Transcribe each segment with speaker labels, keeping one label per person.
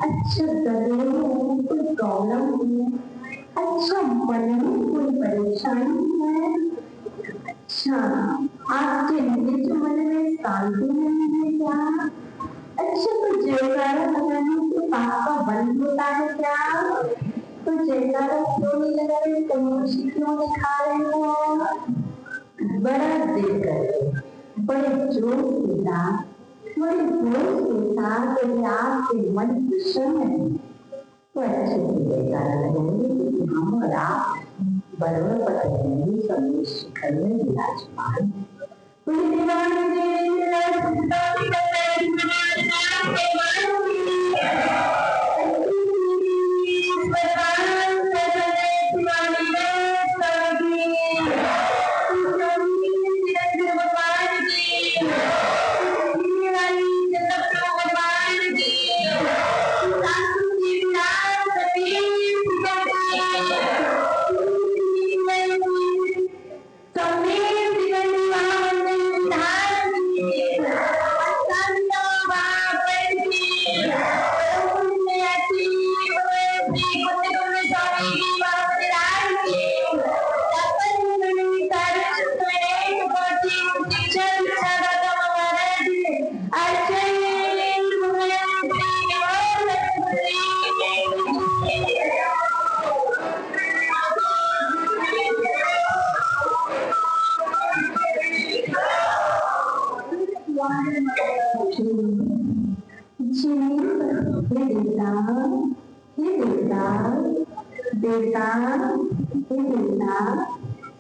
Speaker 1: अच्छा कोई प्रॉब्लम है, अच्छा बने कोई परेशानी है, अच्छा आपके निजी मन में शांति नहीं है क्या? अच्छा तो जयकारा लगाने से पाप का बंद होता है क्या? तो जयकारा क्यों नहीं लगा रहे, तमाशे क्यों दिखा रहे हो? बड़ा दिल करे, बड़े जोर के साथ, बड़े जोर के साथ यदि आपके मन प्रसन्न है तो अच्छे से जयकारा लगाएंगे, क्योंकि हम और आप बराबर पता रहेंगे सब शिखर में विराजमान।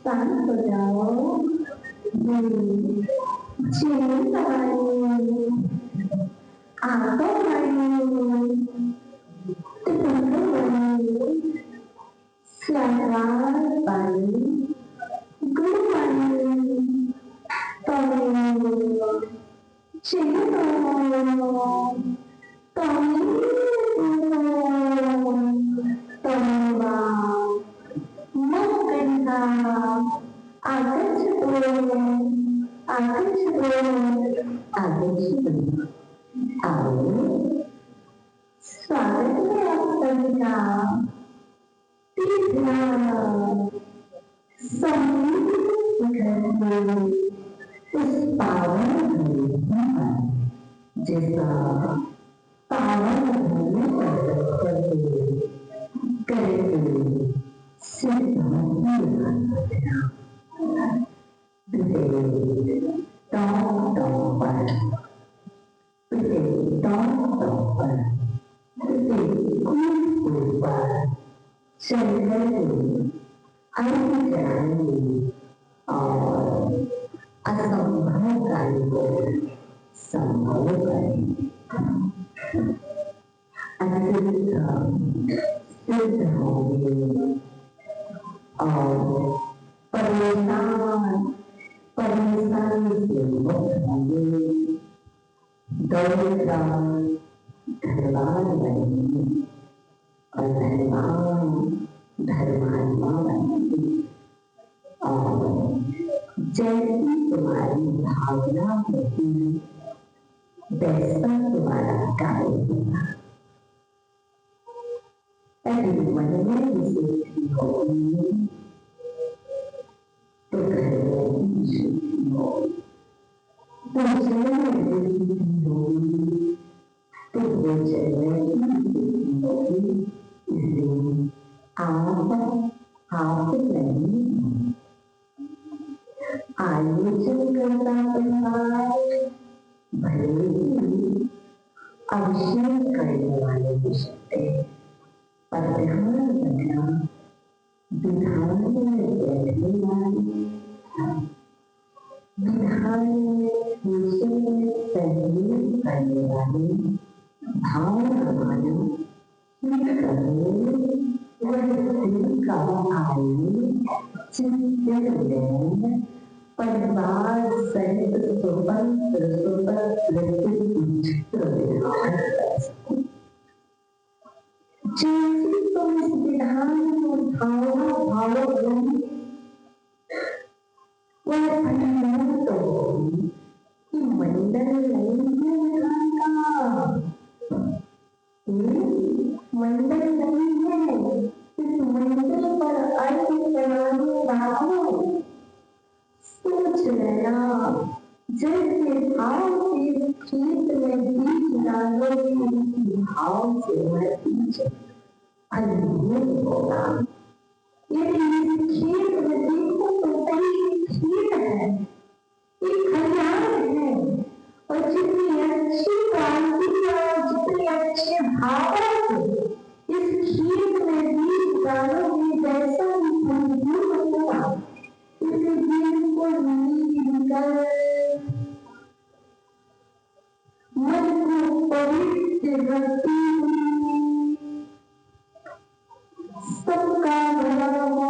Speaker 1: शांत हो जाओ, आंखों स्वागत है आप सभी का उस पावन जैसा पावन शंकर को अर्थ कराएंगे और असंभव कार्य को संभव करेंगे। सिद्ध होंगे और परेशानी से मुक्त होंगे। धर्मवान बनेंगे और धर्मात्मा बनेंगे। और जैसी तुम्हारी भावना होगी वैसा तुम्हारा कार्य होगा। मन में विशुद्धि होगी तो घर में विशुद्धि होगी, पूजन में विशुद्धि होगी तो वचन में विशुद्धि होगी। इसलिए आप नहीं आयोजन करता परिवार भले ही अभिषेक करने वाले विषय पर ध्यान रखना, विधान में बैठने वाले, विधान में सहयोग करने वाले, भाव रखना का आयु परिवार सहित स्वतंत्र जैसे तुम इस विधान को भाव वह परिणत होगी कि मंडल नहीं है, मंडल नहीं है। इस मंडल पर अर्थ कराने वालों सोच लेना जैसे भाव के खेत में बीज डालोगे भाव से वह बीज अंकुरित होगा। यदि इस खेत में देखो तो सही खेत है, एक खलिहान है और जितनी अच्छी क्रांति और जितने अच्छे भाव इस खेत में बीज डालोगे वैसा ही अंकुरित होगा। इस बीज को निकाल मन को पवित्र रखती सबका भला हो।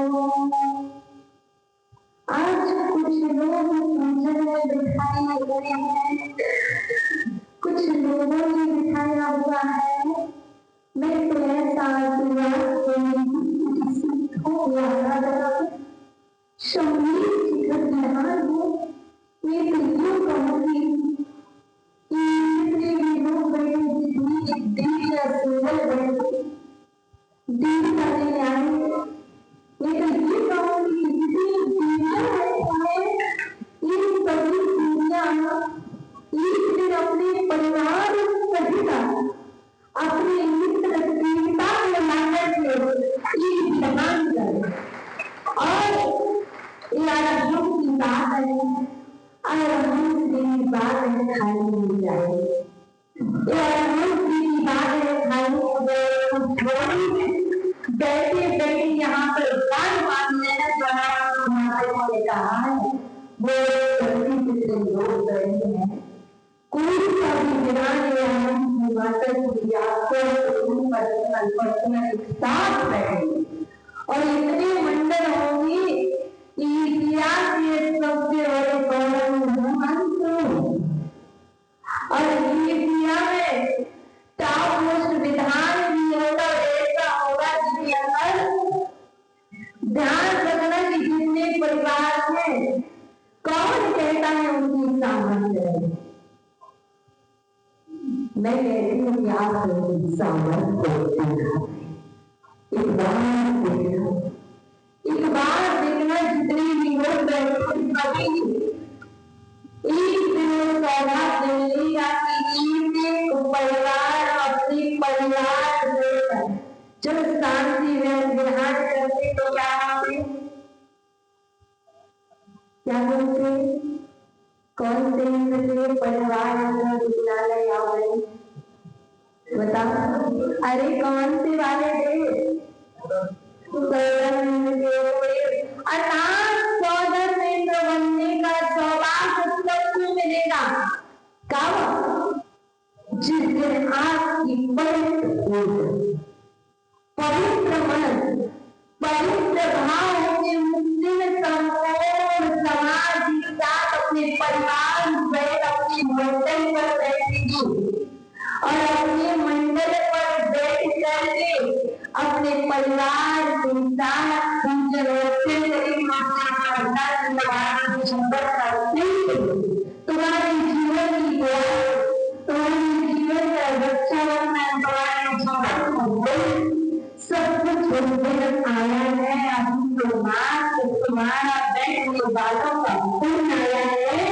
Speaker 1: आज कुछ लोग पूजन में बिठाए हुए हैं, कुछ लोगों ने बिठाया हुआ है। मैं तो ऐसा शमीर की घटना हो, ये तो यूं कहूंगी कि जितने भी लोग बैठे जितनी एक दिल या सिंगल बैठे दिल करने आए, ये तो ये कहूंगी कि जितनी दुनिया है ये सभी दुनिया एक दिन अपने परिवार सहित अपने मित्र देवता को लाकर के ये विधान करें। और आराधना की बात है, आराधना की बात है खाली मिल जाए, आराधना की बात है खाली बैठे बैठे यहाँ पर बार बार मेहनत बनाने कहा है वो लोग रहे हैं। कोई सा भी विधान माता की एक साथ बैठे और इतने मंडल होंगे इतिहास के सबसे बड़े और इंडिया में टॉप मोस्ट विधान भी होगा, ऐसा होगा जिसके अंदर ध्यान रखना कि जितने परिवार में कौन कहता है उनकी सामर्थ्य है। मैं कहती हूँ कि आप उनकी सामर्थ्य एक बार देखना जितने भी लोग बैठे एक दिन सौगात देगा कि परिवार अपने परिवार जब शांति विधान करते तो क्या बोलते कौन से इंद्र परिवार विद्यालय आओ बताओ। अरे कौन से वाले थे अनाथ सौदर में बनने का सौभाग्य सबको मिलेगा। कब? जिस दिन आपकी पवित्र मन, पवित्र भाव के मुक्ति में संपूर्ण समाज के साथ अपने परिवार सहित अपने मंडल पर बैठेगी और अपने मंडल पर बैठ करके अपने परिवार के साथ तुम्हारे जीवन की तुम्हारे जीवन का रक्षा सब कुछ आया है। अभी तुम्हारा बैठने वालों का पूर्ण आया है।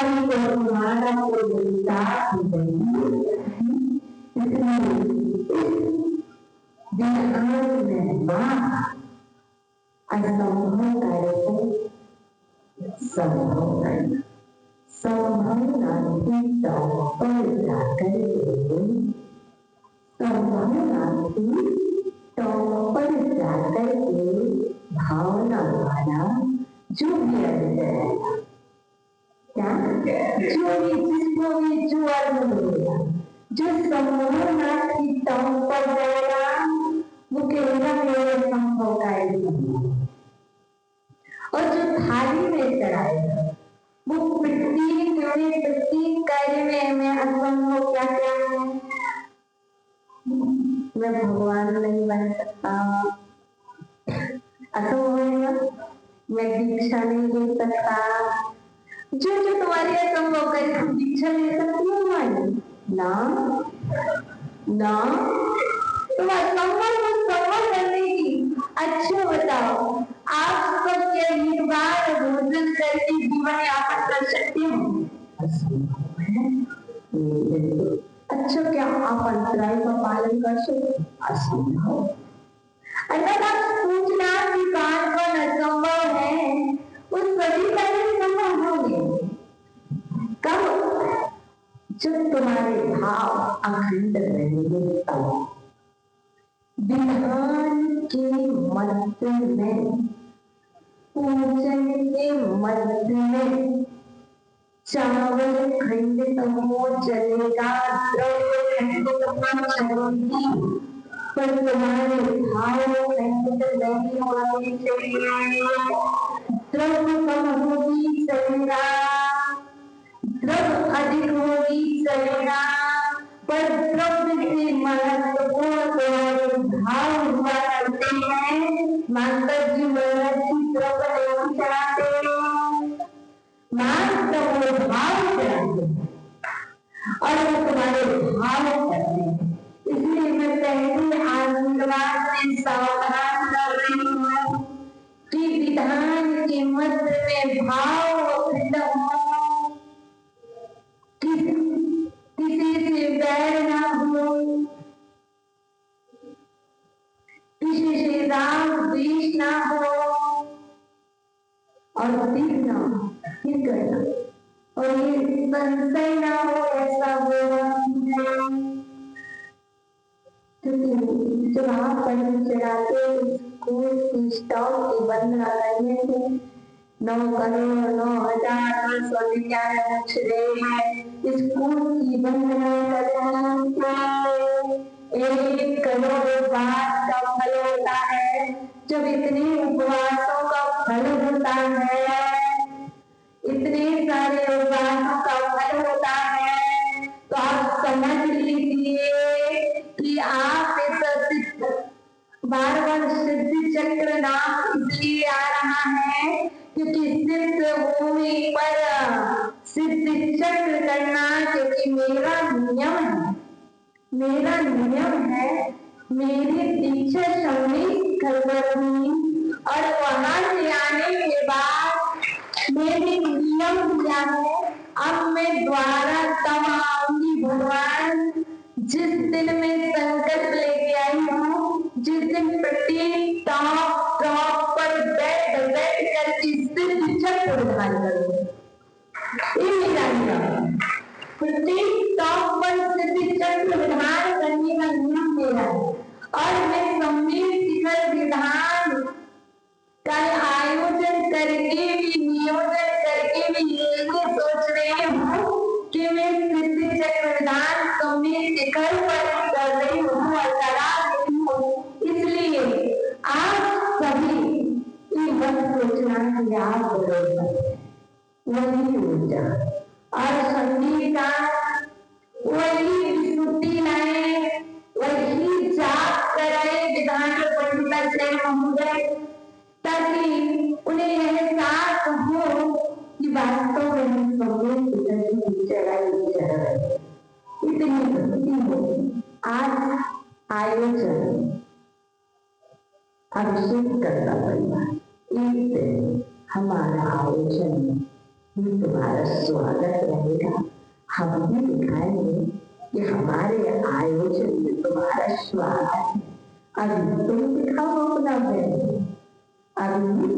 Speaker 1: अभी तो तुम्हारा कोई साथ असंभव कार्य को संभव करना, संभावना की पर जाकर संभावना की पर जाकर के भावना वाला जो भी अर्थ है, क्या जो भी जिसको भी जो अर्थ मिलेगा, जो संभावना की पर जाएगा वो कहेगा मेरे संभव कार्य, और जो थाली में चढ़ाएगा वो प्रतीक कार्य में असंभव क्या क्या है। मैं भगवान नहीं बन सकता, असंभव है। मैं दीक्षा नहीं ले सकता, जो जो तुम्हारी असंभव कार्य दीक्षा ले सकती हो तुम्हारी ना ना तुम असंभव को संभव करने की। अच्छा बताओ, आप सब क्या एक बार भोजन करके जीवन यापन कर सकते हो? अच्छा, क्या आप अंतराय का पालन कर सकते? असंभव। अगर आप पूछना कि कौन कौन असंभव है, उस सभी कार्य संभव होंगे कब? जब तुम्हारे भाव अखंड रहेंगे तब। विधान के मध्य में, पूजन के मध्य में चावल खंडित हो चलेगा, द्रव्य खंडित हो चलेगी, पर तुम्हारे भाव खंडित नहीं होने चाहिए। द्रव्य कम होगी चलेगा, द्रव्य अधिक होगी चलेगा, पर द्रव्य के महत्वपूर्ण तुम्हारे भाव हुआ करते हैं। माता जी महाराज जी द्रव्य नहीं चढ़ाते, मात्र वो भाव चढ़ाते और वो तुम्हारे भाव करते हैं। इसलिए मैं पहले आशीर्वाद से सावधान कर रही हूँ कि विधान के मध्य में भाव अखंड हो, किसी से बैर ना हो, किसी से राग द्वेष ना हो, और देखना फिर करना, और ये संशय ना हो ऐसा होगा। क्योंकि जब आप पढ़ने चढ़ाते स्कूल की स्टॉक की वंदना करने से 9,09,999 हैं। स्कूल की वंदना करने से 1 करोड़ बात का फल होता है। जब इतने उपवासों का फल होता है, इतने सारे उपवासों का फल होता है, तो आप समझ लीजिए कि आप इस बार बार सिद्धि चक्र नाम इसलिए आ रहा है क्योंकि सिद्ध भूमि पर सिद्धि चक्र करना, क्योंकि मेरा नियम है, मेरा नियम है, मेरी दीक्षा संगीत करनी, और वहां से आने के बाद मेरे नियम क्या है। अब मैं द्वारा तब आऊंगी भगवान जिस दिन मैं संकल्प लेके आई हूँ, जिस दिन प्रत्येक टॉप पर बैठ करके सिद्ध चक्र धारण करूँ। ये मेरा नियम, प्रत्येक टॉप पर सिद्ध चक्र विधान करने का नियम मेरा है, और मैं सम्मिलित शिखर विधान शिखर पर कर रही हूँ और चढ़ा रही हूँ, इसलिए आप सभी ये मत सोचना कि आप बड़े वही ऊर्जा और संगीत का वही विशुद्धि लाए, वही जाप कराए विधान पंडिताचार्य महोदय, ताकि उन्हें एहसास हो कि वास्तव में इतनी भक्ति हो। आज आयोजन अभिषेक करना पड़ेगा, एक दिन हमारा आयोजन ये तुम्हारा स्वागत रहेगा। हम भी दिखाएंगे कि हमारे आयोजन में तुम्हारा स्वागत है। अभी तुम दिखाओ अपना वैभव, अभी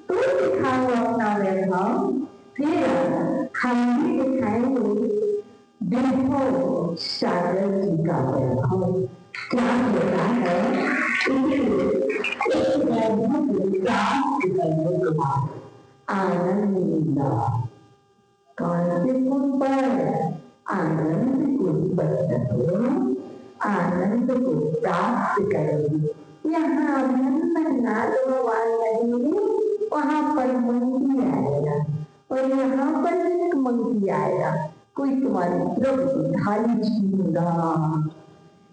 Speaker 1: तुम दिखाओ अपना वैभव, फिर हम भी दिखाएंगे वैभव सागर जी का वैभव क्या होता है। आनंद कौन से गुण पर? आनंद को आनंद को प्राप्त करोगे। यहाँ आनंद नाद भगवान लगेंगे, वहां पर मंकी आएगा और यहाँ पर एक मंकी आएगा। कोई तुम्हारी द्रव्य की थाली छीनेगा,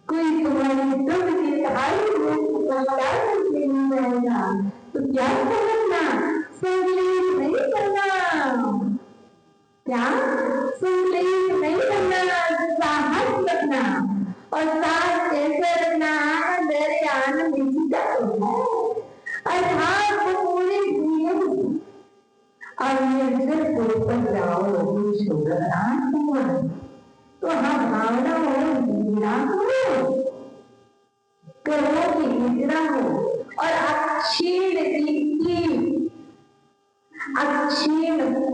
Speaker 1: कोई तुम्हारी द्रव्य की थाली में आएगा, तो क्या करना? संगीत नहीं करना, क्या संगीत नहीं करना, साहस रखना और साहस कैसे रखना? मेरे आनंद इसी का तो है, अर्थात वो पूरे जीवन और निर्जल पर जाओ तो हम भावना हो गिरा करो कि गिरा हो और अक्षीण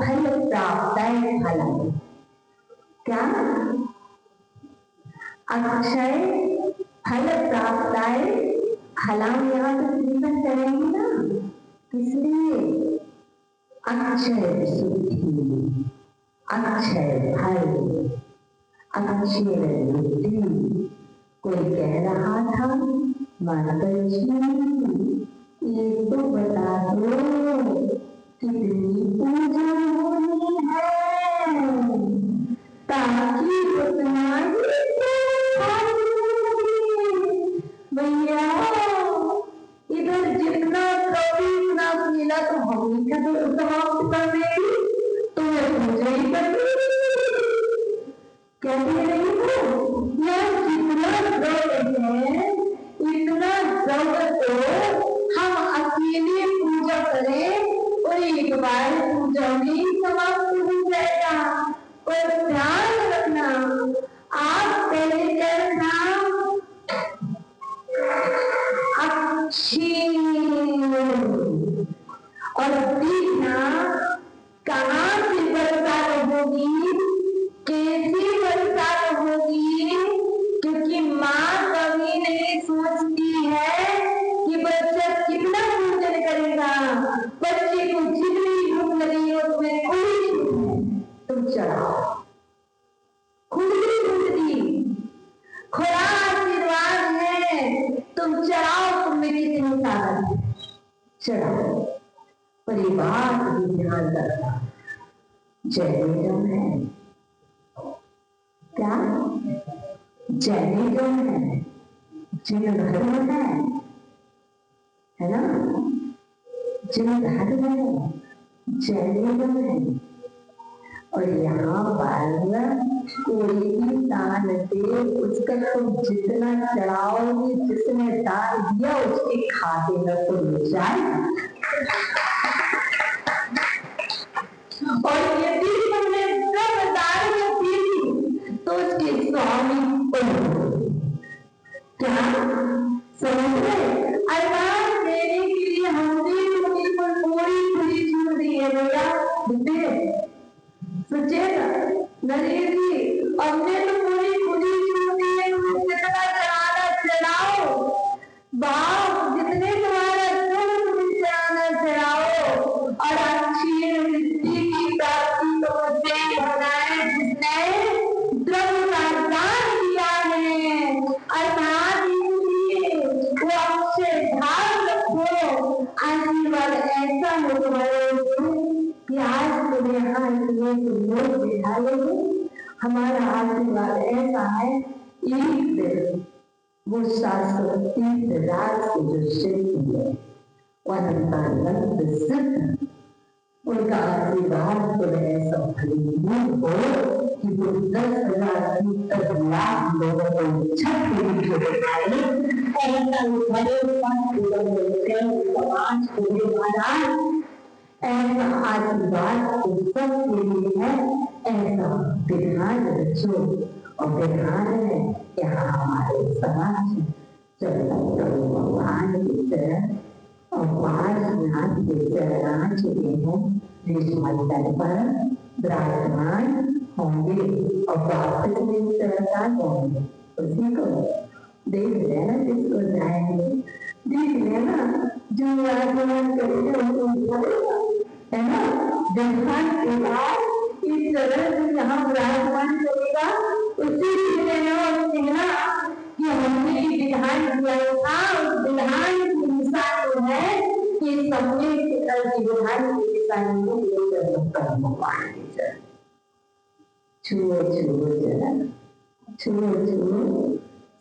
Speaker 1: फल प्राप्त है। फल क्या? अक्षय फल प्राप्त है। फलाम यहाँ तो कीर्तन करेंगे ना, इसलिए अक्षय शुद्धि, अक्षय फल, अक्षय बुद्धि। कोई कह रहा था माता जी ये तो बता दो कितनी पूजा होनी है ताकि भैया इधर जितना कभी इतना मिला तो हम क्या तो समाप्त कर देगी, तुम्हें पूजा ही कर क्या कह रही हो? यार जितना द्रव्य है इतना द्रव्य तो हम अकेले पूजा करें और एक बार पूजा में समाप्त हो जाएगा। और ध्यान रखना, आप पहले क्या रखना? और देखना कहाँ से वर्षा होगी, कैसी वर्षा होगी, क्योंकि माँ कभी नहीं सोचती है कि बच्चा कितना पूजन करेगा। बच्चे को जितनी भूख लगी हो तुम्हें कोई तुम चढ़ाओ, खुद ही भूख दी, खुदा आशीर्वाद है, तुम चढ़ाओ, तुम्हें कितनी ताकत है, चढ़ाओ। परिवार भी ध्यान रखना, जैनिज्म है क्या? जैनिज्म है, जिन धर्म है ना, जिन धर्म है, जैनिज्म है। और यहाँ पर कोई भी दान दे, उसका तुम जितना चढ़ाओगे, जिसने दान दिया उसके खाते में तो मिल जाए। और यदि तुमने सब दान दी तो उसके स्वामी क्या समझ रहे? अर्थात देने के लिए हमने बिल्कुल पूरी खुली छूट दी है भैया। सुचेता नरेश जी, हमने तो पूरी खुली छूट दी है, जितना चढ़ाना चढ़ाओ, बाप जितने तुम्हारा तुम चढ़ाना चढ़ाओ। और अच्छी वृद्धि की प्राप्ति तो उसे होना है जिसने द्रव्य का दान दिया है। बिठा लेंगे। हमारा आशीर्वाद ऐसा है, एक दिन वो शाश्वत तीर्थराज के जो शिल्पी है अनंतानंद सिद्ध, उनका आशीर्वाद तो ऐसा फलीभूत हो कि वो 10,000 30 लाख लोगों को छत के नीचे बिठाए। ऐसा बड़े समाज पूरे महाराज, ऐसा आशीर्वाद तो सबके लिए है। ऐसा विधान रचो, और विधान है यहाँ हमारे समाज चलो भगवान की तरह और पार्श्वनाथ के चरणां चुके हैं, जिस पर विराजमान होंगे और वापस में चलता जाएंगे। उसी को देख लेना, जिसको जाएंगे देख लेना, जो विराजमान करेगा है ना। विधान के बाद इस तरह से यहाँ विराजमान करेगा, उसी के लेना और कहना कि हमने विधान किया था। उस विधान की दिशा जो है कि सबने विधान की दिशा भगवान की चरण छुओ छुओ चरण, छुओ छुओ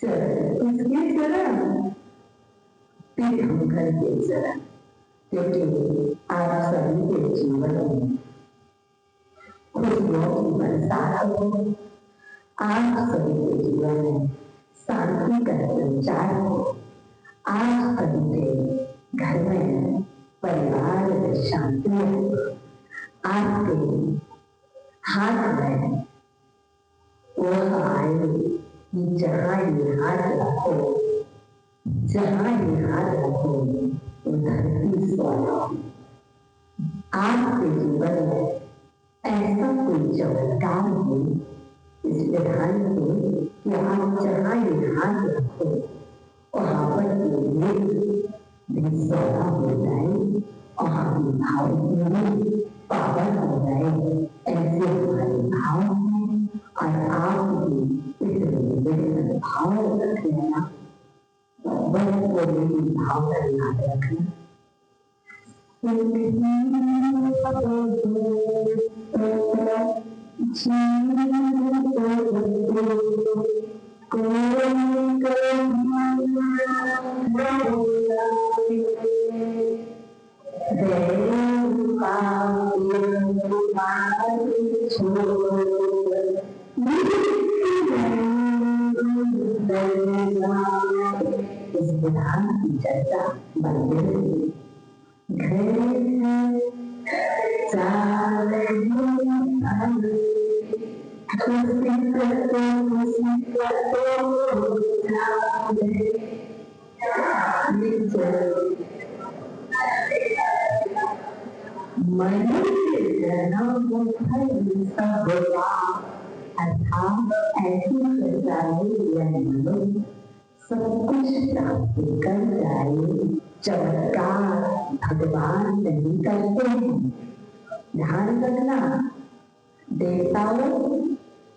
Speaker 1: चरण, उसके चरण तीर्थंकर के चरण। क्योंकि आप सभी के जीवन में खुशियों की बरसात हो, आप सभी के जीवन में शांति का संचार हो, आप सभी के घर में परिवार में शांति हो, आपके हाथ में वह आए कि जहाँ ये हाथ रखो, जहाँ ये हाथ रखो वो धरती सोना। आपके जीवन में ऐसा कोई चमत्कार हो इस विधान से कि आप जहाँ ये हाथ रखो वहाँ पर भी सोना हो जाए और हमारी भाव पावन हो जाए। ऐसे हमारे भाव हैं और आप भी इस भाव रख लेना, बस वो भाव का याद रखना। इस विधान की चर्चा मंदिर सब कुछ प्राप्त कर जाए। चमत्कार भगवान नहीं करते हैं, ध्यान रखना। देवताओं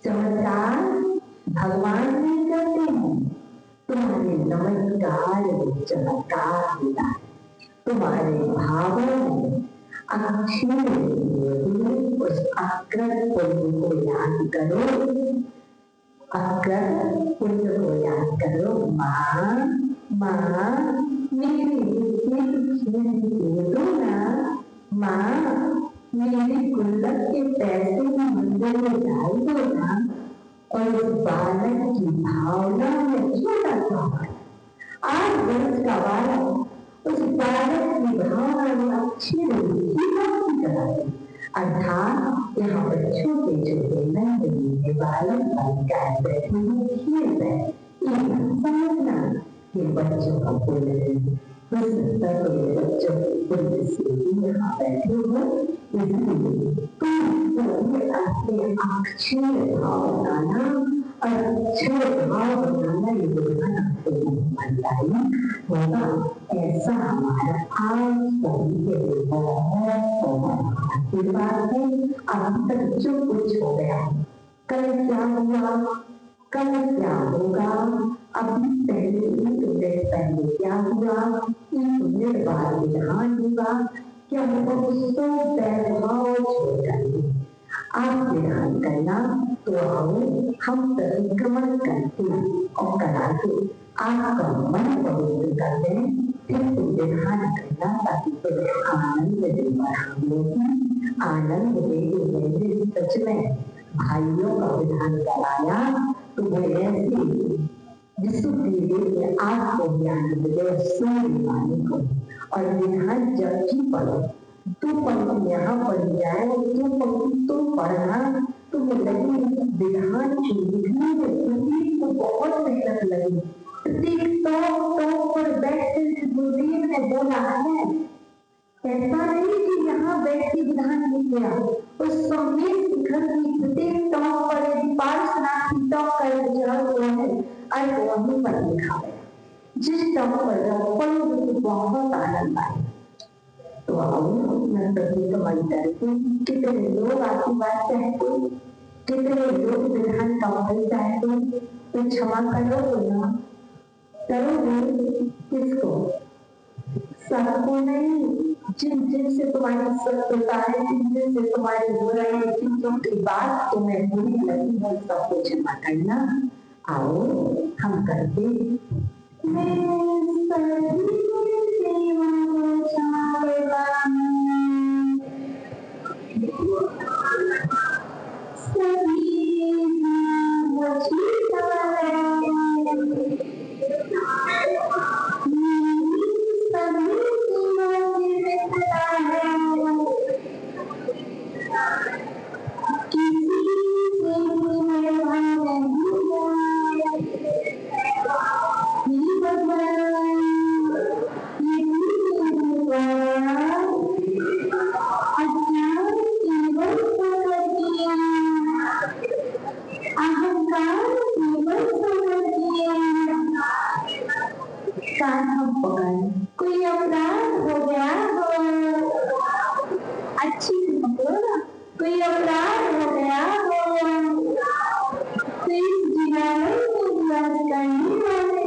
Speaker 1: चमत्कार भगवान नहीं करते हैं, तुम्हारे नमस्कार चमत्कार होता है। तुम्हारे भावों में अच्छे उस अग्रत पुण्य को याद करो, अग्रत पुण्य को याद करो। माँ माँ मेरी दो ना, माँ मेरी गुल्लक के पैसे मंदिर में डाल दो ना। और उस बालक की भावना में छोटा सा 8 वर्ष का बालक उस बालक की भावना में अच्छी रही। अर्थात यहाँ पर छोटे छोटे नन्हे बालक बालिकाएं बैठे हुए खेल रहे। समझना कि बच्चों का पुण्य हो सकता है, बच्चों के पुण्य से ही यहाँ बैठे हो। इसलिए तुम अपने अक्षय भाव बनाना और अक्षय भाव बनाना ये विधान आपको मंदाई होगा। ऐसा हमारा आज सभी के लिए आशीर्वाद है। अब तक जो कुछ हो गया, कल क्या हुआ, कल क्या होगा, अभी पहले क्या हुआ, इस बाद विधान होगा। क्या वैभव छोड़ देंगे। आप ध्यान करना तो आओ हम परिक्रमण करते और कराते आपका मन पवित्र कर दें। फिर तो ध्यान करना ताकि फिर आनंद देगा। हम लोग आनंद देंगे। सच में भाइयों का विधान कराया तो वो ऐसी विशुद्धि देके आपको ज्ञान मिले सूर्य वाणी को। और विधान जब की पढ़ो तू पंक्ति यहाँ पढ़ जाए तू पंक्ति तू पढ़ना तो लगी विधान की लिखने में तो बहुत मेहनत लगी। प्रत्येक तो पर बैठ गुरुदेव ने बोला है, ऐसा नहीं कि यहाँ बैठ के विधान लिख गया। उस समय शिखर की प्रत्येक टॉप पर यदि पार्श्वनाथ टॉप कर चढ़ा हुआ है और वहीं पर लिखा है जिस टॉप पर पढ़ोगे तो बहुत आनंद आए। तो आओ मैं प्रत्येक कमाई करती कितने लोग आपकी बात चाहते, कितने लोग विधान कमाई चाहते, तो क्षमा करोगे ना? करोगे किसको? सबको नहीं। जिन जिनसे तुम्हारी शत्रुता है, जिन जिनसे तुम्हारी बुराई है, जिन की बात तुम्हें बुरी लगी है, सबको क्षमा करना। आओ हम करते कोई अपराध हो गया हो, अच्छी से पकड़ो ना, कोई अपराध हो गया हो तो इस जिलाने को विवाद करने वाले